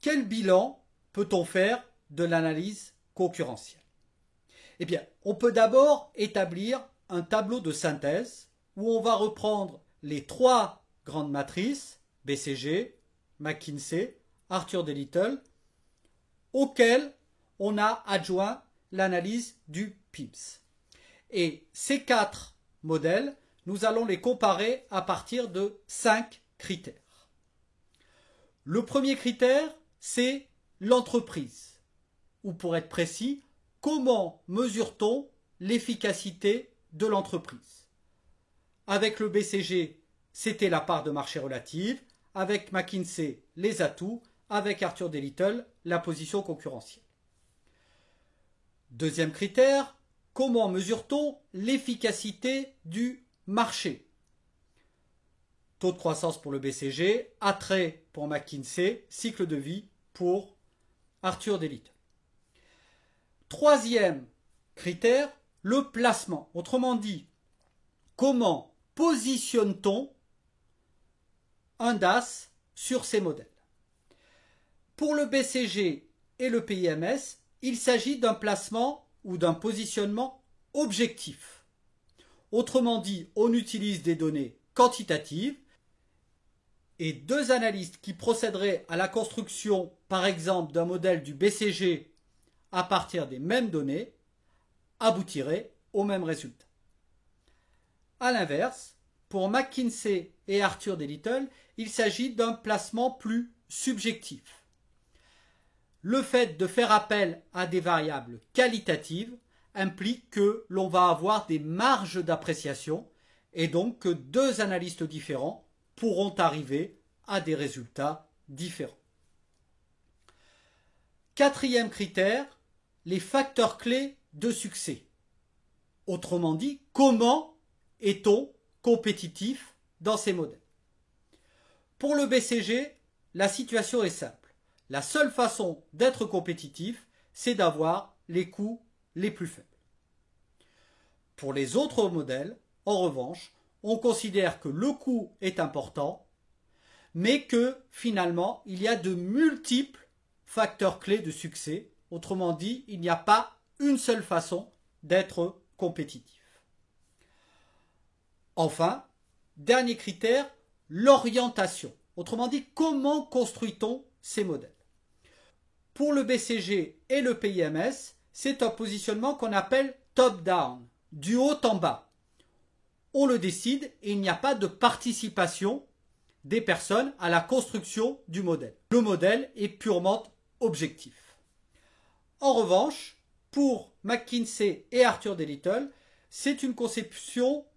quel bilan peut-on faire de l'analyse concurrentielle? Eh bien, on peut d'abord établir un tableau de synthèse où on va reprendre les trois grandes matrices, BCG, McKinsey, Arthur D. Little, auxquelles on a adjoint l'analyse du PIMS. Et ces quatre modèles, nous allons les comparer à partir de 5 critères. Le premier critère, c'est l'entreprise, ou pour être précis, comment mesure-t-on l'efficacité de l'entreprise? Avec le BCG, c'était la part de marché relative, avec McKinsey, les atouts, avec Arthur D. Little, la position concurrentielle. Deuxième critère, comment mesure-t-on l'efficacité du marché? Taux de croissance pour le BCG, attrait pour McKinsey, cycle de vie pour Arthur D. Little. Troisième critère, le placement. Autrement dit, comment positionne-t-on un DAS sur ces modèles? Pour le BCG et le PIMS, il s'agit d'un placement ou d'un positionnement objectif. Autrement dit, on utilise des données quantitatives et deux analystes qui procéderaient à la construction, par exemple, d'un modèle du BCG à partir des mêmes données, aboutiraient au même résultat. A l'inverse, pour McKinsey et Arthur D. Little, il s'agit d'un placement plus subjectif. Le fait de faire appel à des variables qualitatives implique que l'on va avoir des marges d'appréciation et donc que deux analystes différents pourront arriver à des résultats différents. Quatrième critère, les facteurs clés de succès. Autrement dit, comment est-on compétitif dans ces modèles? Pour le BCG, la situation est simple. La seule façon d'être compétitif, c'est d'avoir les coûts les plus faibles. Pour les autres modèles, en revanche, on considère que le coût est important, mais que finalement, il y a de multiples facteurs clés de succès. Autrement dit, il n'y a pas une seule façon d'être compétitif. Enfin, dernier critère, l'orientation. Autrement dit, comment construit-on ces modèles? Pour le BCG et le PIMS, c'est un positionnement qu'on appelle top-down, du haut en bas. On le décide et il n'y a pas de participation des personnes à la construction du modèle. Le modèle est purement objectif. En revanche, pour McKinsey et Arthur D. Little, c'est une conception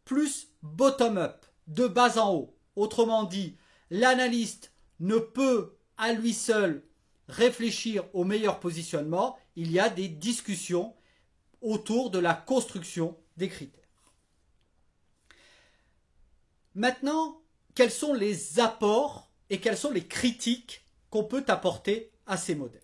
plus bottom-up, de bas en haut. Autrement dit, l'analyste ne peut à lui seul réfléchir au meilleur positionnement, il y a des discussions autour de la construction des critères. Maintenant, quels sont les apports et quelles sont les critiques qu'on peut apporter à ces modèles?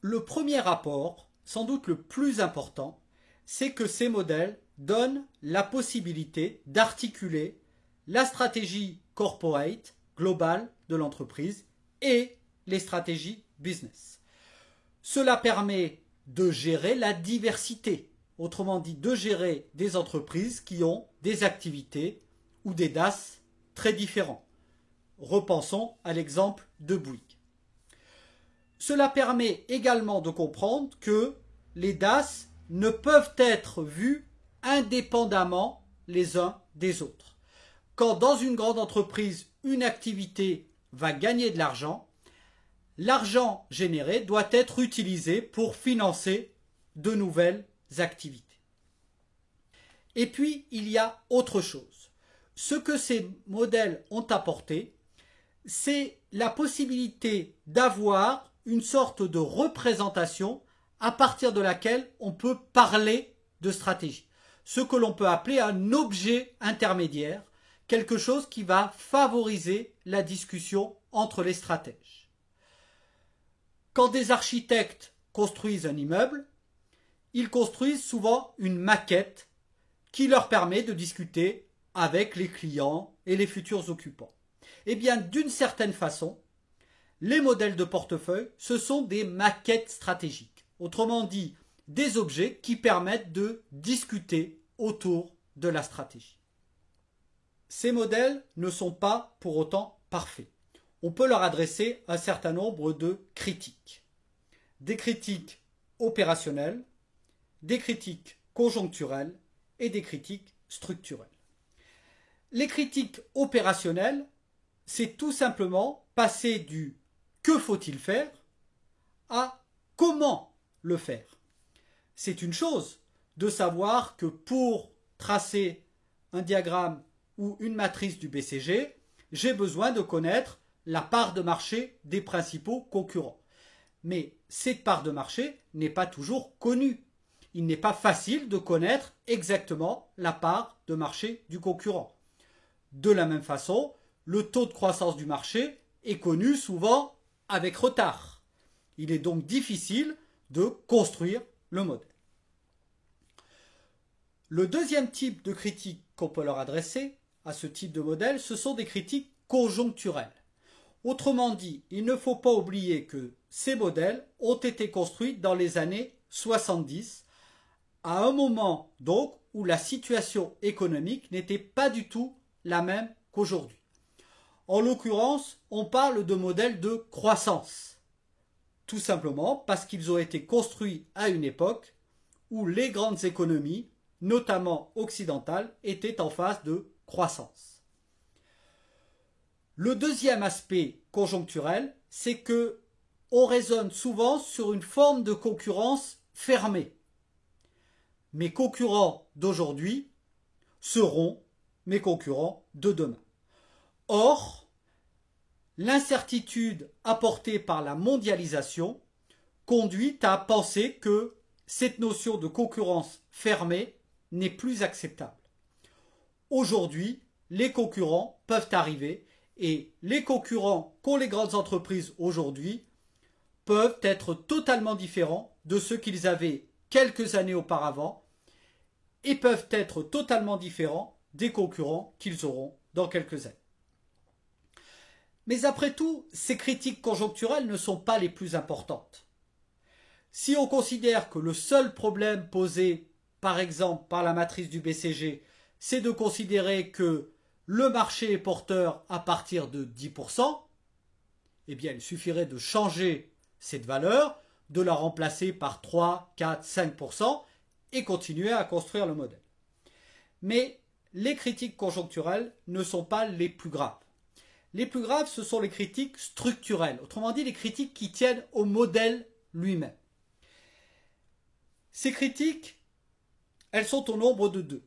Le premier apport, sans doute le plus important, c'est que ces modèles donnent la possibilité d'articuler la stratégie corporate, globale de l'entreprise et les stratégies business. Cela permet de gérer la diversité, autrement dit de gérer des entreprises qui ont des activités ou des DAS très différents. Repensons à l'exemple de Bouygues. Cela permet également de comprendre que les DAS ne peuvent être vus indépendamment les uns des autres. Quand dans une grande entreprise, une activité va gagner de l'argent, l'argent généré doit être utilisé pour financer de nouvelles activités. Et puis, il y a autre chose. Ce que ces modèles ont apporté, c'est la possibilité d'avoir une sorte de représentation à partir de laquelle on peut parler de stratégie. Ce que l'on peut appeler un objet intermédiaire, quelque chose qui va favoriser la discussion entre les stratèges. Quand des architectes construisent un immeuble, ils construisent souvent une maquette qui leur permet de discuter avec les clients et les futurs occupants. Eh bien, d'une certaine façon, les modèles de portefeuille, ce sont des maquettes stratégiques. Autrement dit, des objets qui permettent de discuter autour de la stratégie. Ces modèles ne sont pas pour autant parfaits. On peut leur adresser un certain nombre de critiques. Des critiques opérationnelles, des critiques conjoncturelles et des critiques structurelles. Les critiques opérationnelles, c'est tout simplement passer du « que faut-il faire » à « comment le faire ». C'est une chose de savoir que pour tracer un diagramme ou une matrice du BCG, j'ai besoin de connaître la part de marché des principaux concurrents. Mais cette part de marché n'est pas toujours connue. Il n'est pas facile de connaître exactement la part de marché du concurrent. De la même façon, le taux de croissance du marché est connu souvent avec retard. Il est donc difficile de construire le modèle. Le deuxième type de critique qu'on peut leur adresser à ce type de modèle, ce sont des critiques conjoncturelles. Autrement dit, il ne faut pas oublier que ces modèles ont été construits dans les années 70, à un moment donc où la situation économique n'était pas du tout la même qu'aujourd'hui. En l'occurrence, on parle de modèles de croissance, tout simplement parce qu'ils ont été construits à une époque où les grandes économies, notamment occidentales, étaient en phase de croissance. Le deuxième aspect conjoncturel, c'est que on raisonne souvent sur une forme de concurrence fermée. Mes concurrents d'aujourd'hui seront mes concurrents de demain. Or, l'incertitude apportée par la mondialisation conduit à penser que cette notion de concurrence fermée n'est plus acceptable. Aujourd'hui, les concurrents peuvent arriver et les concurrents qu'ont les grandes entreprises aujourd'hui peuvent être totalement différents de ceux qu'ils avaient quelques années auparavant et peuvent être totalement différents des concurrents qu'ils auront dans quelques années. Mais après tout, ces critiques conjoncturelles ne sont pas les plus importantes. Si on considère que le seul problème posé, par exemple, par la matrice du BCG, c'est de considérer que le marché est porteur à partir de 10%, eh bien, il suffirait de changer cette valeur, de la remplacer par 3, 4, 5% et continuer à construire le modèle. Mais les critiques conjoncturelles ne sont pas les plus graves. Les plus graves, ce sont les critiques structurelles, autrement dit les critiques qui tiennent au modèle lui-même. Ces critiques, elles sont au nombre de deux.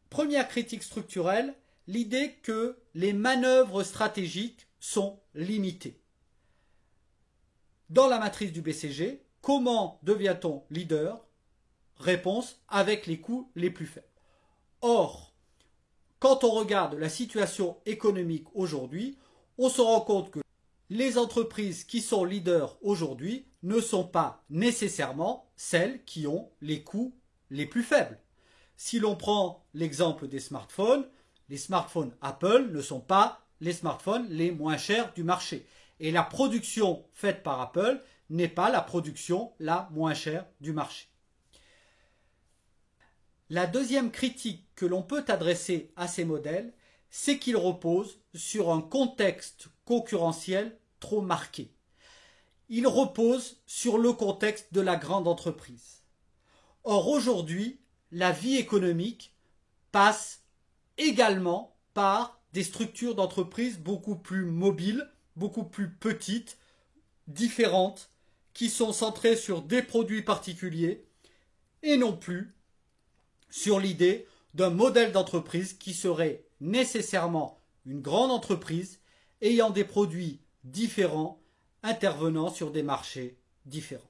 Première critique structurelle, l'idée que les manœuvres stratégiques sont limitées. Dans la matrice du BCG, comment devient-on leader? Réponse, avec les coûts les plus faibles. Or, quand on regarde la situation économique aujourd'hui, on se rend compte que les entreprises qui sont leaders aujourd'hui ne sont pas nécessairement celles qui ont les coûts les plus faibles. Si l'on prend l'exemple des smartphones, les smartphones Apple ne sont pas les smartphones les moins chers du marché. Et la production faite par Apple n'est pas la production la moins chère du marché. La deuxième critique que l'on peut adresser à ces modèles, c'est qu'ils reposent sur un contexte concurrentiel trop marqué. Ils reposent sur le contexte de la grande entreprise. Or aujourd'hui, la vie économique passe également par des structures d'entreprise beaucoup plus mobiles, beaucoup plus petites, différentes, qui sont centrées sur des produits particuliers et non plus sur l'idée d'un modèle d'entreprise qui serait nécessairement une grande entreprise ayant des produits différents, intervenant sur des marchés différents.